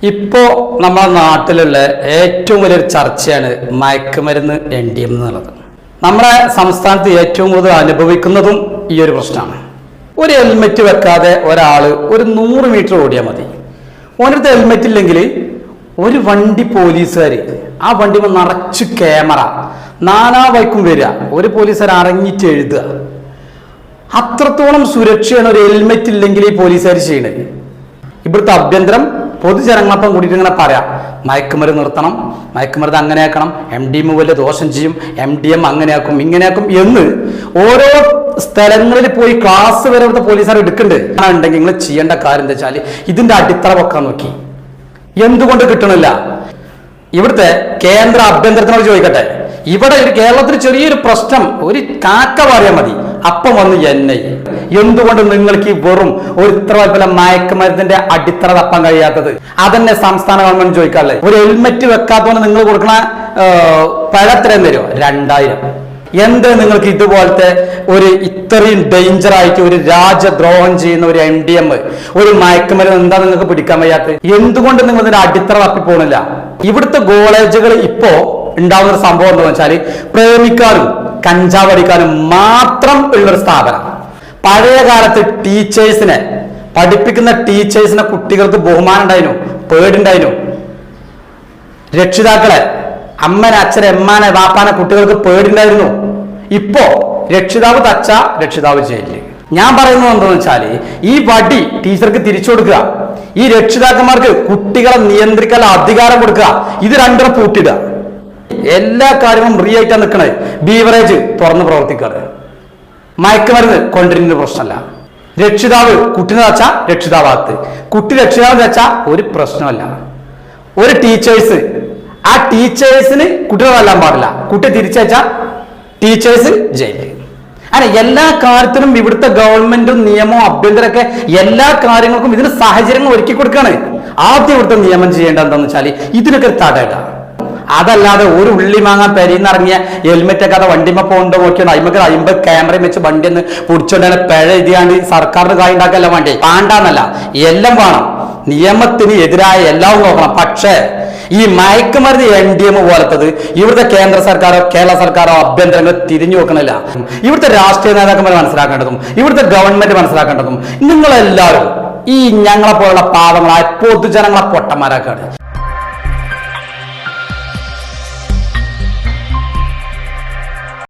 ഇപ്പോൾ നമ്മുടെ നാട്ടിലുള്ള ഏറ്റവും വലിയൊരു ചർച്ചയാണ് മയക്കുമരുന്ന് NDM എന്നുള്ളത്. നമ്മുടെ സംസ്ഥാനത്ത് ഏറ്റവും കൂടുതൽ അനുഭവിക്കുന്നതും ഈ ഒരു പ്രശ്നമാണ്. ഒരു ഹെൽമെറ്റ് വെക്കാതെ ഒരാൾ ഒരു 100 മീറ്റർ ഓടിയാൽ മതി. ഓനടുത്ത് ഹെൽമെറ്റ് ഇല്ലെങ്കിൽ ഒരു വണ്ടി പോലീസുകാർ ആ വണ്ടി നിറച്ച് ക്യാമറ നാനാ വൈക്കും വരിക, ഒരു പോലീസുകാർ ഇറങ്ങിയിട്ട് എഴുതുക. അത്രത്തോളം സുരക്ഷയാണ് ഒരു ഹെൽമെറ്റ് ഇല്ലെങ്കിൽ ഈ പോലീസുകാർ ചെയ്യണത്. ഇവിടുത്തെ ആഭ്യന്തരം പൊതുജനങ്ങളപ്പം കൂടിയിട്ട് ഇങ്ങനെ പറയാം, മയക്കുമരുന്ന് നിർത്തണം, മയക്കുമരുന്ന് അങ്ങനെയാക്കണം, MDM വലിയ ദോഷം ചെയ്യും, MDM അങ്ങനെയാക്കും ഇങ്ങനെയാക്കും എന്ന് ഓരോ സ്ഥലങ്ങളിൽ പോയി ക്ലാസ് വരെ ഇവിടുത്തെ പോലീസുകാർ എടുക്കുന്നുണ്ട്. ഉണ്ടെങ്കിൽ നിങ്ങൾ ചെയ്യേണ്ട കാര്യം എന്താ വെച്ചാൽ ഇതിന്റെ അടിത്തറ വെക്കാൻ നോക്കി. എന്തുകൊണ്ട് കിട്ടണില്ല? ഇവിടുത്തെ കേന്ദ്ര ആഭ്യന്തരത്തിനോട് ചോദിക്കട്ടെ. ഇവിടെ ഒരു കേരളത്തിൽ ചെറിയൊരു പ്രശ്നം, ഒരു കാക്ക പറയാൻ മതി, അപ്പം വന്ന് NI. എന്തുകൊണ്ട് നിങ്ങൾക്ക് വെറും ഒരു ഇത്ര വലുപ്പമുള്ള മയക്കുമരുന്നിന്റെ അടിത്തറ തപ്പാൻ കഴിയാത്തത്? അതന്നെ സംസ്ഥാന ഗവൺമെന്റ് ചോദിക്കാറുള്ളത്. ഒരു ഹെൽമെറ്റ് വെക്കാത്തതുകൊണ്ട് നിങ്ങൾ കൊടുക്കണ പിഴ എത്രയും തരുമോ? 2000. എന്ത് നിങ്ങൾക്ക് ഇതുപോലത്തെ ഒരു ഇത്രയും ഡേഞ്ചർ ആയിട്ട് ഒരു രാജ്യദ്രോഹം ചെയ്യുന്ന ഒരു MDM ഒരു മയക്കുമരുന്ന് എന്താ നിങ്ങൾക്ക് പിടിക്കാൻ വയ്യാത്തത്? എന്തുകൊണ്ട് നിങ്ങൾ ഇതിന്റെ അടിത്തറ തപ്പി പോണില്ല? ഇവിടുത്തെ കോളേജുകൾ ഇപ്പോ ഉണ്ടാവുന്ന ഒരു സംഭവം എന്താണെന്ന് വെച്ചാൽ പ്രേമിക്കാനും കഞ്ചാവ് അടിക്കാനും മാത്രം ഉള്ളൊരു സ്ഥാപനം. പഴയ കാലത്ത് ടീച്ചേഴ്സിനെ പഠിപ്പിക്കുന്ന ടീച്ചേഴ്സിനെ കുട്ടികൾക്ക് ബഹുമാനം ഉണ്ടായിരുന്നു, പേടുണ്ടായിരുന്നു. രക്ഷിതാക്കളെ, അമ്മനെ അച്ഛനെ എമ്മാനെ വാപ്പാനെ കുട്ടികൾക്ക് പേടുണ്ടായിരുന്നു. ഇപ്പോ രക്ഷിതാവ് തച്ച രക്ഷിതാവ് ജയിലില്. ഞാൻ പറയുന്നത് എന്താണെന്ന് വെച്ചാൽ ഈ വടി ടീച്ചർക്ക് തിരിച്ചു കൊടുക്കുക, ഈ രക്ഷിതാക്കന്മാർക്ക് കുട്ടികളെ നിയന്ത്രിക്കാൻ അധികാരം കൊടുക്കുക, ഇത് രണ്ടും പൂട്ടിടുക. എല്ലാ കാര്യവും ഫ്രീ ആയിട്ടാണ് നിൽക്കണത്. ബീവറേജ് തുറന്ന് പ്രവർത്തിക്കാറ്, മയക്കുമരുന്ന് കൊണ്ടിരുന്ന പ്രശ്നമല്ല. രക്ഷിതാവ് കുട്ടിനെ തച്ച രക്ഷിതാവാകത്ത്, കുട്ടി രക്ഷിതാവ് തച്ച ഒരു പ്രശ്നമല്ല. ഒരു ടീച്ചേഴ്സ് ആ ടീച്ചേഴ്സിന് കുട്ടികളെ തല്ലാൻ പാടില്ല, കുട്ടി തിരിച്ചയച്ച ടീച്ചേഴ്സ് ജയിലിൽ. അങ്ങനെ എല്ലാ കാര്യത്തിനും ഇവിടുത്തെ ഗവൺമെന്റും നിയമവും ആഭ്യന്തരമൊക്കെ എല്ലാ കാര്യങ്ങൾക്കും ഇതിന് സാഹചര്യങ്ങൾ ഒരുക്കി കൊടുക്കുകയാണ്. ആദ്യം ഇവിടുത്തെ നിയമം ചെയ്യേണ്ടത് എന്താണെന്ന് വെച്ചാൽ ഇതിനൊക്കെ തടയുക. അതല്ലാതെ ഒരു ഉള്ളി വാങ്ങാൻ പെരിന്നിറങ്ങിയ ഹെൽമെറ്റ് ഒക്കെ അത് വണ്ടിമ പോകണ്ടോ നോക്കിയാണ് അയിമക്ക് 50 ക്യാമറയും വെച്ച് വണ്ടി ഒന്ന് പിടിച്ചോണ്ട് പിഴ എഴുതിയാണ്ട് സർക്കാരിന് കായ് ഉണ്ടാക്കല്ല വേണ്ടി പാണ്ടാന്നല്ല, എല്ലാം വേണം. നിയമത്തിന് എതിരായ എല്ലാം നോക്കണം. പക്ഷേ ഈ മയക്കുമരുന്ന് NDM പോലത്തത് ഇവിടുത്തെ കേന്ദ്ര സർക്കാരോ കേരള സർക്കാരോ ആഭ്യന്തരങ്ങൾ തിരിഞ്ഞു നോക്കണില്ല. ഇവിടുത്തെ രാഷ്ട്രീയ നേതാക്കന്മാർ മനസ്സിലാക്കേണ്ടതും ഇവിടുത്തെ ഗവൺമെന്റ് മനസ്സിലാക്കേണ്ടതും നിങ്ങളെല്ലാവരും ഈ ഞങ്ങളെ പോലുള്ള പാവങ്ങളായ പൊതുജനങ്ങളെ പൊട്ടന്മാരാക്കാണ്.